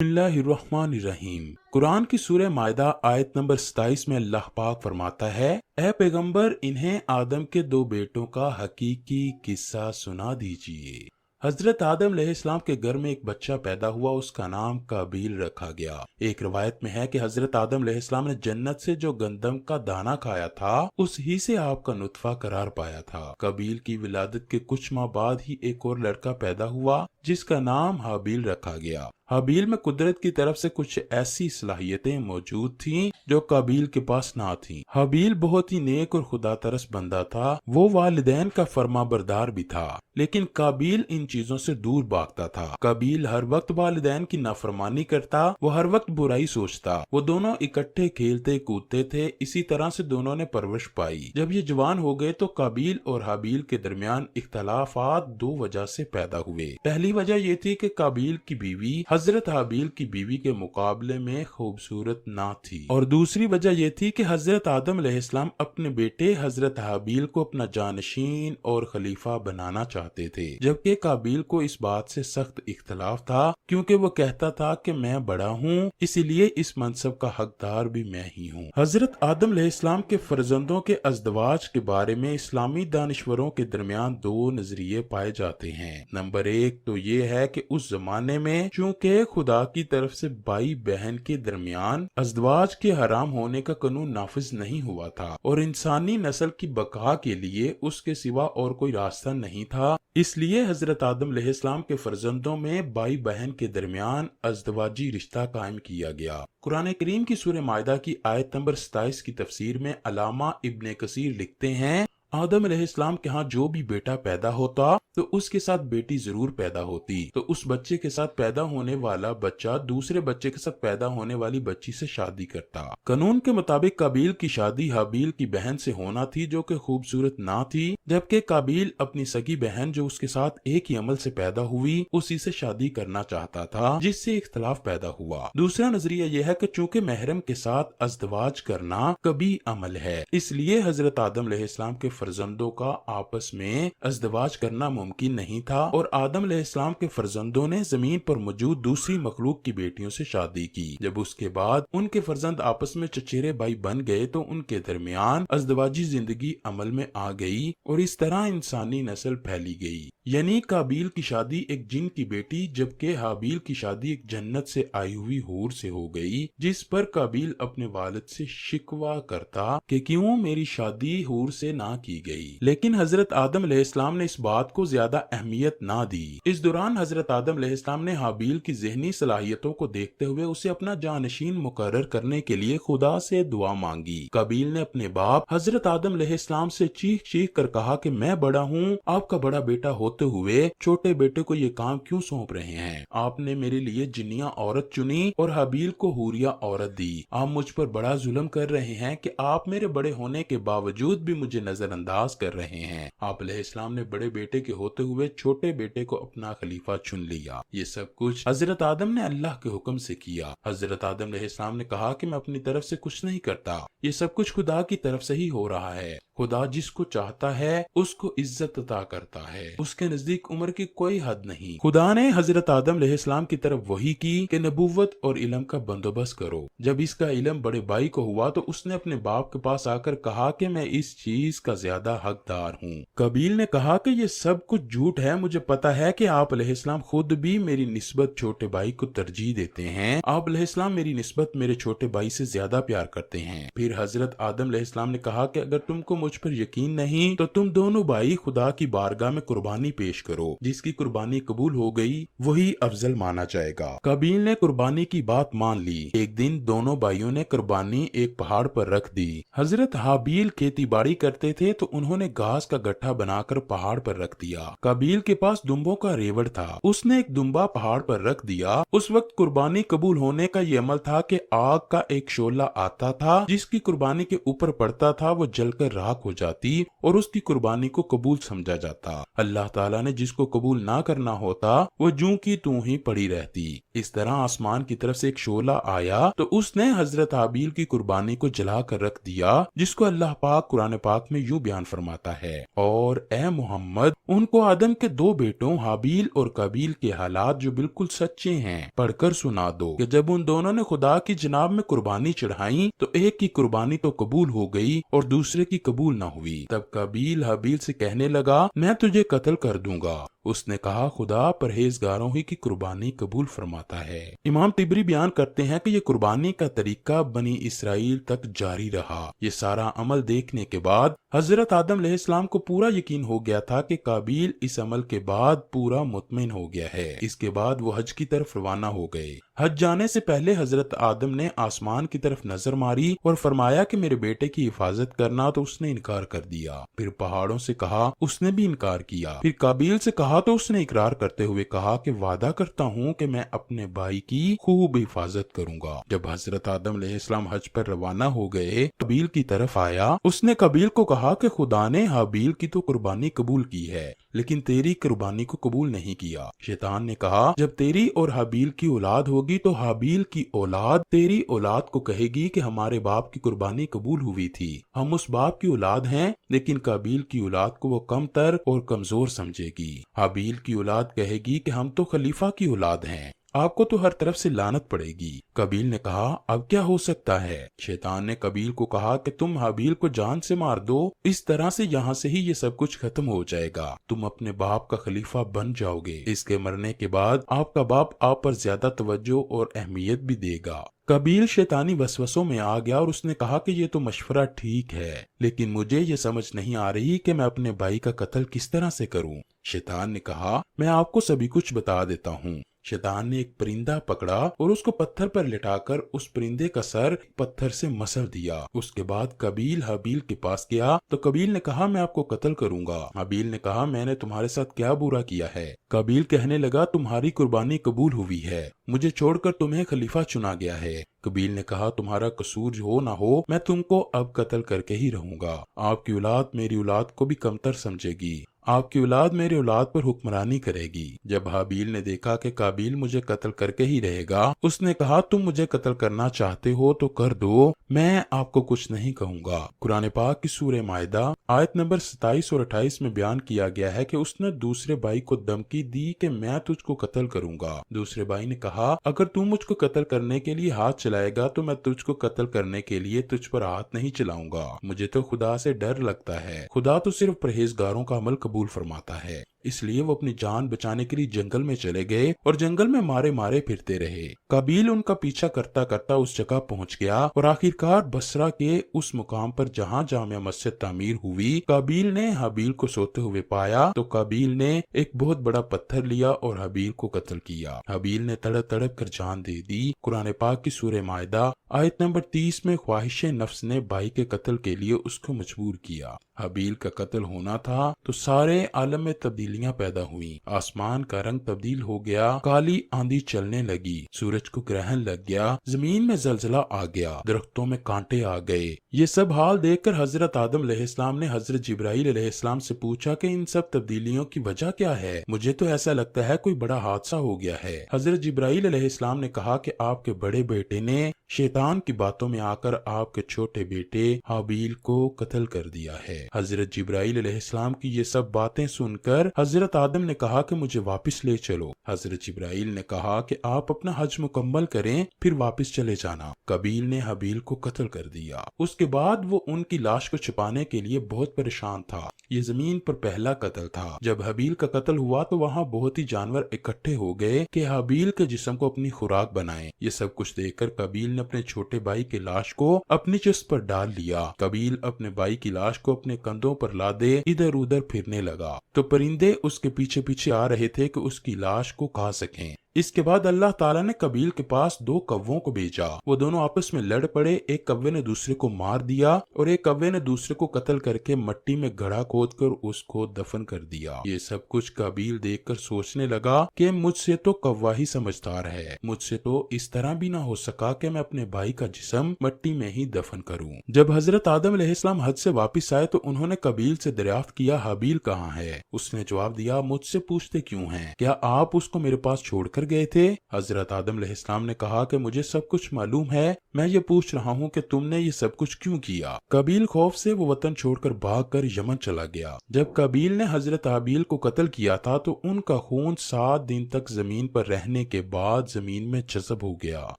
बिस्मिल्लाहिर्रहमानिर्रहीम। कुरान की सूरह मायदा आयत नंबर 27 में अल्लाह पाक फरमाता है, ए पैगंबर, इन्हें आदम के दो बेटों का हकीकी किस्सा सुना दीजिए। हजरत आदम अलैहिस्सलाम के घर में एक बच्चा पैदा हुआ, उसका नाम काबील रखा गया। एक रिवायत में है कि हजरत आदम अलैहिस्सलाम ने जन्नत से जो गंदम का दाना खाया था, उस ही से आपका नुतफा करार पाया था। काबील की विलादत के कुछ माह बाद ही एक और लड़का पैदा हुआ जिसका नाम हाबील रखा गया। हाबील में कुदरत की तरफ से कुछ ऐसी सलाहियतें मौजूद थीं जो काबील के पास ना थीं। हाबील बहुत ही नेक और खुदा तरस बंदा था। वो वालिदैन का फरमाबरदार भी था, लेकिन काबील इन चीजों से दूर भागता था। काबील हर वक्त वालिदैन की नाफरमानी करता, वो हर वक्त बुराई सोचता। वो दोनों इकट्ठे खेलते कूदते थे। इसी तरह से दोनों ने परवरिश पाई। जब ये जवान हो गए तो काबील और हाबील के दरमियान इख्तलाफात दो वजह से पैदा हुए। पहली वजह ये थी कि काबील की बीवी हजरत हाबील की बीवी के मुकाबले में खूबसूरत ना थी, और दूसरी वजह यह थी कि हजरत आदम अलैहिस्सलाम अपने बेटे हजरत हाबील को अपना जानशीन और खलीफा बनाना चाहते थे, जबकि काबील को इस बात से सख्त इख्तलाफ था, क्योंकि वो कहता था कि मैं बड़ा हूँ, इसीलिए इस मनसब का हकदार भी मैं ही हूँ। हजरत आदम अलैहिस्सलाम के फर्जंदों के अज़दवाज के बारे में इस्लामी दानिश्वरों के दरमियान दो नजरिए पाए जाते हैं। नंबर एक तो ये है कि उस जमाने में चूंकि खुदा की तरफ से भाई बहन के दरमियान अज़दवाज के हराम होने का कानून नाफिज नहीं हुआ था, और इंसानी नस्ल की बका के लिए उसके सिवा और कोई रास्ता नहीं था, इसलिए हजरत आदम अलैहिस्सलाम के फर्जंदों में भाई बहन के दरमियान अज़दवाजी रिश्ता कायम किया गया। कुरान करीम की सूरह मायदा की आयत नंबर 27 की तफसीर में अल्लामा इब्ने कसीर लिखते हैं, आदम अलैहिस्सलाम के यहाँ जो भी बेटा पैदा होता तो उसके साथ बेटी जरूर पैदा होती, तो उस बच्चे के साथ पैदा होने वाला बच्चा दूसरे बच्चे के साथ पैदा होने वाली बच्ची से शादी करता। कानून के मुताबिक काबील की शादी हाबील की बहन से होना थी जो कि खूबसूरत ना थी, जबकि काबील अपनी सगी बहन जो उसके साथ एक ही अमल से पैदा हुई उसी से शादी करना चाहता था, जिससे इख्तलाफ पैदा हुआ। दूसरा नजरिया यह है कि चूंकि महरम के साथ अज़दवाज करना कभी अमल है, इसलिए हजरत आदम अलैहिस्सलाम के फर्जंदों का आपस में अज़दवाज करना मुमकिन नहीं था, और आदम अलैहिस्सलाम के फर्जंदों ने जमीन पर मौजूद दूसरी मखलूक की बेटियों से शादी की। जब उसके बाद उनके फर्जंद आपस में चचेरे भाई बन गए तो उनके दरमियान अज़दवाजी जिंदगी अमल में आ गई, और इस तरह इंसानी नस्ल फैली गई। यानी काबील की शादी एक जिन की बेटी जबकि हाबील की शादी एक जन्नत से आई हुई हूर से हो गई, जिस पर काबील अपने वालिद से शिकवा करता कि क्यों मेरी शादी हूर से ना की गई। लेकिन हजरत आदम अलैहिस्सलाम ने इस बात को ज्यादा अहमियत ना दी। इस दौरान हजरत आदम अलैहिस्सलाम ने हाबील की ज़हनी सलाहियतों को देखते हुए उसे अपना जानशीन मुकर्रर करने के लिए खुदा से दुआ मांगी। काबील ने अपने बाप हजरत आदम अलैहिस्सलाम से चीख चीख कर कहा कि मैं बड़ा हूँ, आपका बड़ा बेटा होते हुए छोटे बेटे को ये काम क्यों सौंप रहे हैं? आपने मेरे लिए जिन्निया औरत चुनी और हाबील को हूरिया औरत दी। आप मुझ पर बड़ा जुल्म कर रहे हैं कि आप मेरे बड़े होने के बावजूद भी मुझे नजरअंदाज कर रहे हैं। आप अलैहिस्सलाम ने बड़े बेटे के होते हुए छोटे बेटे को अपना खलीफा चुन लिया। ये सब कुछ हजरत आदम ने अल्लाह के हुक्म से किया। हजरत आदम अलैहिस्सलाम ने कहा कि मैं अपनी तरफ से कुछ नहीं करता, ये सब कुछ खुदा की तरफ से ही हो रहा है। खुदा जिसको चाहता है उसको इज्जत अता करता है, उसके नजदीक उम्र की कोई हद नहीं। खुदा ने हजरत आदम अलैहिस्सलाम की तरफ वही की कि नबूवत और इल्म का बंदोबस्त करो। जब इसका इल्म बड़े भाई को हुआ तो उसने अपने बाप के पास आकर कहा कि मैं इस चीज का ज्यादा हकदार हूँ। कबील ने कहा कि ये सब कुछ झूठ है, मुझे पता है कि आप अलैहिस्सलाम खुद भी मेरी निस्बत छोटे भाई को तरजीह देते हैं। आप अलैहिस्सलाम मेरी निस्बत मेरे छोटे भाई से ज्यादा प्यार करते हैं। फिर हजरत आदम अलैहिस्सलाम ने कहा कि अगर तुमको मुझ पर यकीन नहीं तो तुम दोनों भाई खुदा की बारगाह में कुर्बानी पेश करो, जिसकी कुर्बानी कबूल हो गई वही अफजल माना जाएगा। काबील ने कुर्बानी की बात मान ली। एक दिन दोनों भाइयों ने कुर्बानी एक पहाड़ पर रख दी। हजरत हाबील खेती बाड़ी करते थे तो उन्होंने घास का गट्ठा बनाकर पहाड़ पर रख दिया। काबील के पास दुम्बों का रेवड़ था, उसने एक दुम्बा पहाड़ पर रख दिया। उस वक्त कुर्बानी कबूल होने का ये अमल था कि आग का एक शोला आता था, जिसकी कुर्बानी के ऊपर पड़ता था वो जलकर राख हलाक हो जाती और उसकी कुर्बानी को कबूल समझा जाता। अल्लाह ताला ने जिसको कबूल ना करना होता वो जूं की तूं ही पड़ी रहती। इस तरह आसमान की तरफ से एक शोला आया तो उसने हजरत हाबील की कुर्बानी को जला कर रख दिया, जिसको अल्लाह पाक कुरान पाक में यूं बयान फरमाता है, और ए मोहम्मद उनको आदम के दो बेटों हाबील और कबील के हालात जो बिल्कुल सच्चे हैं पढ़कर सुना दो कि जब उन दोनों ने खुदा की जनाब में कुर्बानी चढ़ाई तो एक की कुर्बानी तो कबूल हो गई और दूसरे की कबूल न हुई। तब कबील हाबील से कहने लगा मैं तुझे कत्ल कर दूंगा। उसने कहा खुदा परहेजगारों ही की कुर्बानी कबूल फरमाता है। इमाम तिबरी बयान करते हैं कि ये कुर्बानी का तरीका बनी इसराइल तक जारी रहा। ये सारा अमल देखने के बाद हजरत आदम अलैहिस्सलाम को पूरा यकीन हो गया था कि काबिल इस अमल के बाद पूरा मुतमिन हो गया है। इसके बाद वो हज की तरफ रवाना हो गए। हज जाने से पहले हजरत आदम ने आसमान की तरफ नजर मारी और फरमाया कि मेरे बेटे की हिफाजत करना, तो उसने इनकार कर दिया। फिर पहाड़ों से कहा, उसने भी इनकार किया। फिर काबिल से कहा तो उसने इकरार करते हुए कहा कि वादा करता हूँ कि मैं अपने भाई की खूब हिफाजत करूंगा। जब हजरत आदम अलैहिस्सलाम हज पर रवाना हो गए, कबील की तरफ आया। उसने कबील को कहा कि खुदा ने हाबील की तो कुर्बानी कबूल की है लेकिन तेरी कुर्बानी को कबूल नहीं किया। शैतान ने कहा जब तेरी और हाबील की औलाद होगी तो हाबील की औलाद तेरी औलाद को कहेगी कि हमारे बाप की कुर्बानी कबूल हुई थी, हम उस बाप की औलाद हैं, लेकिन काबिल की औलाद को वो कमतर और कमजोर समझेगी। हाबील की औलाद कहेगी कि हम तो खलीफा की औलाद हैं, आपको तो हर तरफ से लानत पड़ेगी। कबील ने कहा अब क्या हो सकता है। शैतान ने कबील को कहा कि तुम हाबील को जान से मार दो, इस तरह से यहाँ से ही ये सब कुछ खत्म हो जाएगा, तुम अपने बाप का खलीफा बन जाओगे। इसके मरने के बाद आपका बाप आप पर ज्यादा तवज्जो और अहमियत भी देगा। कबील शैतानी वसवसों में आ गया और उसने कहा कि ये तो मशवरा ठीक है, लेकिन मुझे ये समझ नहीं आ रही कि मैं अपने भाई का कत्ल किस तरह से करूं। शैतान ने कहा मैं आपको सभी कुछ बता देता हूँ। शैतान ने एक परिंदा पकड़ा और उसको पत्थर पर लिटाकर उस परिंदे का सर पत्थर से मसल दिया। उसके बाद कबील हाबील के पास गया तो कबील ने कहा मैं आपको कत्ल करूंगा। हाबील ने कहा मैंने तुम्हारे साथ क्या बुरा किया है। कबील कहने लगा तुम्हारी कुर्बानी कबूल हुई है, मुझे छोड़कर तुम्हें खलीफा चुना गया है। कबील ने कहा तुम्हारा कसूर हो ना हो, मैं तुमको अब कत्ल करके ही रहूंगा। आपकी औलाद मेरी औलाद को भी कमतर समझेगी, आपकी औलाद मेरी औलाद पर हुक्मरानी करेगी। जब हाबील ने देखा कि काबिल मुझे कत्ल करके ही रहेगा, उसने कहा तुम मुझे कत्ल करना चाहते हो तो कर दो, मैं आपको कुछ नहीं कहूंगा। कुरान पाक की सूरह माइदा आयत नंबर 27 और 28 में बयान किया गया है कि उसने दूसरे भाई को धमकी दी कि मैं तुझको कत्ल करूंगा। दूसरे भाई ने कहा अगर तू मुझको कत्ल करने के लिए हाथ चलाएगा तो मैं तुझको कत्ल करने के लिए तुझ पर हाथ नहीं चलाऊंगा। मुझे तो खुदा से डर लगता है, खुदा तो सिर्फ परहेजगारों का अमल कबूल फरमाता है। इसलिए वो अपनी जान बचाने के लिए जंगल में चले गए और जंगल में मारे मारे फिरते रहे। काबिल उनका पीछा करता करता उस जगह पहुंच गया और आखिरकार बसरा के उस मुकाम पर जहां जामिया मस्जिद तामीर हुई, काबिल ने हाबील को सोते हुए पाया तो काबिल ने एक बहुत बड़ा पत्थर लिया और हाबील को कत्ल किया। हाबील ने तड़प तड़प कर जान दे दी। कुरान पाक की सूरह माइदा आयत नंबर 30 में ख्वाहिश नफ्स ने भाई के कत्ल के लिए उसको मजबूर किया। हाबील का कत्ल होना था तो सारे आलम में तब्दीलियां पैदा हुई। आसमान का रंग तब्दील हो गया, काली आंधी चलने लगी, सूरज को ग्रहण लग गया, जमीन में जलजला आ गया, दरख्तों में कांटे आ गए। ये सब हाल देखकर हजरत आदम अलैहिस्सलाम ने हजरत जिब्राइल अलैहिस्सलाम से पूछा कि इन सब तब्दीलियों की वजह क्या है, मुझे तो ऐसा लगता है कोई बड़ा हादसा हो गया है। हजरत जिब्राइल अलैहिस्सलाम ने कहा कि आपके बड़े बेटे ने शैतान की बातों में आकर आपके छोटे बेटे हाबील को कत्ल कर दिया है। हजरत जिब्राइल अलैहिस्सलाम की ये सब बातें सुनकर हजरत आदम ने कहा कि मुझे वापस ले चलो। हजरत जिब्राइल ने कहा कि आप अपना हज मुकम्मल करें फिर वापस चले जाना। कबील ने हाबील को कत्ल कर दिया। उसके बाद वो उनकी लाश को छुपाने के लिए बहुत परेशान था। ये जमीन पर पहला कत्ल था। जब हाबील का कत्ल हुआ तो वहाँ बहुत ही जानवर इकट्ठे हो गए कि हाबील के जिस्म को अपनी खुराक बनाएं। ये सब कुछ देखकर कबील ने अपने छोटे भाई की लाश को अपनी चुस्त पर डाल लिया। कबील अपने भाई की लाश को अपने कंधों पर लादे इधर उधर फिरने लगा तो परिंदे उसके पीछे पीछे आ रहे थे कि उसकी लाश को खा सकें। اس کے بعد اللہ تعالیٰ نے قابیل کے پاس 2 کووں کو بھیجا، وہ دونوں آپس میں لڑ پڑے، ایک کوے نے دوسرے کو مار دیا اور ایک کوے نے دوسرے کو قتل کر کے مٹی میں گڑھا کھود کر اس کو دفن کر دیا۔ یہ سب کچھ قابیل دیکھ کر سوچنے لگا کہ مجھ سے تو کوا ہی سمجھدار ہے، مجھ سے تو اس طرح بھی نہ ہو سکا کہ میں اپنے بھائی کا جسم مٹی میں ہی دفن کروں۔ جب حضرت آدم علیہ السلام حج سے واپس آئے تو انہوں نے قابیل سے دریافت کیا حابیل کہاں ہے؟ اس نے جواب دیا مجھ سے پوچھتے کیوں ہیں؟ کیا آپ اس کو میرے پاس چھوڑ کر گئے تھے؟ حضرت آدم علیہ السلام نے کہا کہ مجھے سب کچھ معلوم ہے، میں یہ پوچھ رہا ہوں کہ تم نے یہ سب کچھ کیوں کیا؟ قابیل خوف سے وہ وطن چھوڑ کر بھاگ کر یمن چلا گیا۔ جب قابیل نے حضرت حابیل کو قتل کیا تھا تو ان کا خون 7 دن تک زمین پر رہنے کے بعد زمین میں جذب ہو گیا۔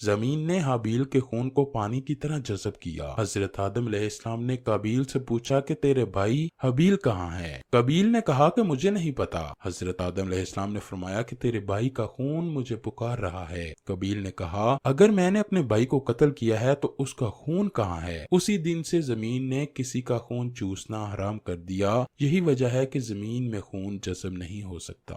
زمین نے حابیل کے خون کو پانی کی طرح جذب کیا۔ حضرت آدم علیہ السلام نے قابیل سے پوچھا کہ تیرے بھائی حابیل کہاں ہے؟ قابیل نے کہا کہ مجھے نہیں پتا۔ حضرت آدم علیہ السلام نے فرمایا کہ تیرے بھائی کا خون مجھے پکار رہا ہے۔ قابیل نے کہا اگر میں نے اپنے بھائی کو قتل کیا ہے تو اس کا خون کہاں ہے؟ اسی دن سے زمین نے کسی کا خون چوسنا حرام کر دیا۔ یہی وجہ ہے کہ زمین میں خون جذب نہیں ہو سکتا۔